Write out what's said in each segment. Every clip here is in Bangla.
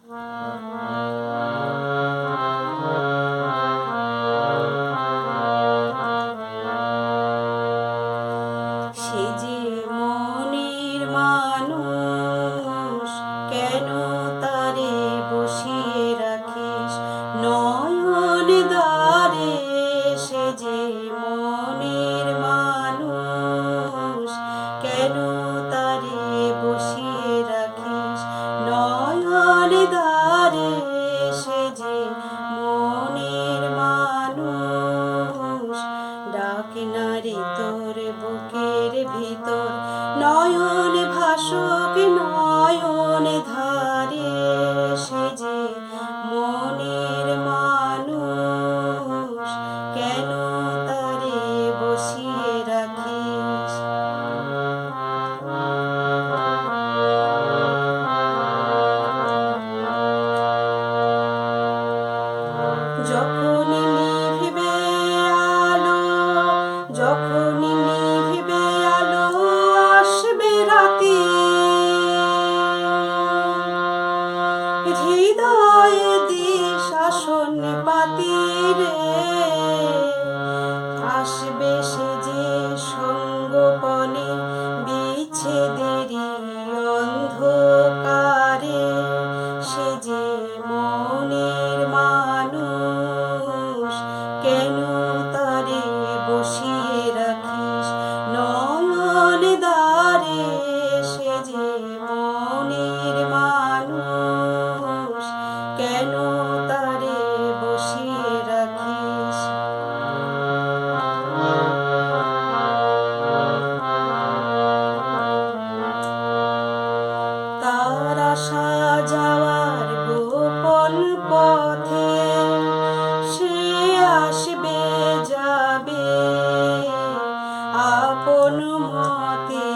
সে যে মনের মানুষ, কেন তারে বসিয়ে রাখিস নয়ন দ্বারে? সে যে মনের মানুষ, কেন তারে বসিয়ে রাখিস নয়ন দ্বারে? সে যে মনের মানুষ, ডাকে না রে তোর বুকের ভিতর নয়ন ভাসুক নয়ন ধারে? সে যে মনের মানুষ, কেন তারে বসিয়ে রাখিস? যখন নিভিবে আলো, যখন নিভিবে আলো, আসবে রাতে হৃদয়ে দিস আসন পাতি রে। আসবে সে যে সঙ্গোপনে বিচ্ছেদেরই অন্ধকারে। সে যে মনের মানুষ, কেন তারে বসিয়ে রাখিস নয়ন দ্বারে? সে যে মনের মানুষ, কেন তারে বসিয়ে রাখিস? তার আশা যাওয়ার গোপন পথে, সে আসবে যাবে আপন মতে।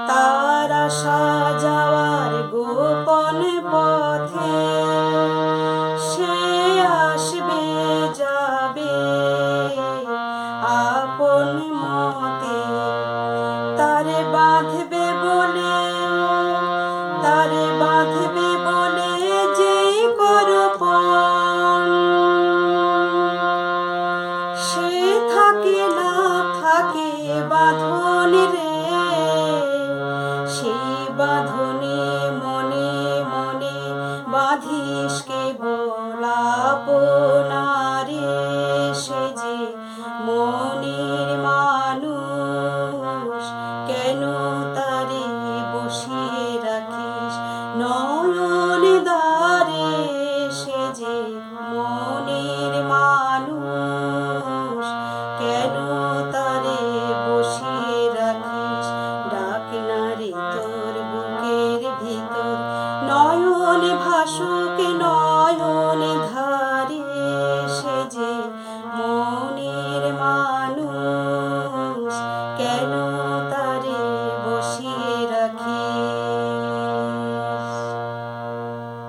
তার আশা যাওয়ার গোপন পথে, সে আসবে যাবে আপন মতে। তারে বাঁধবে বলে, তারে বাঁধবে বলে যে করপণ, সে থাকে না থাকে বাঁধন রে। সেই বাঁধনে মনে মনে বাঁধিস কেবল আপনারে। সে যে মনের মানুষ, কেন তারে বসিয়ে রাখিস নয়ন দ্বারে? সে যে মনের মানুষ, কেন তারে বসিয়ে রাখিস? ডাক না রে তোর বুকের ভিতর নয়ন ভাসুক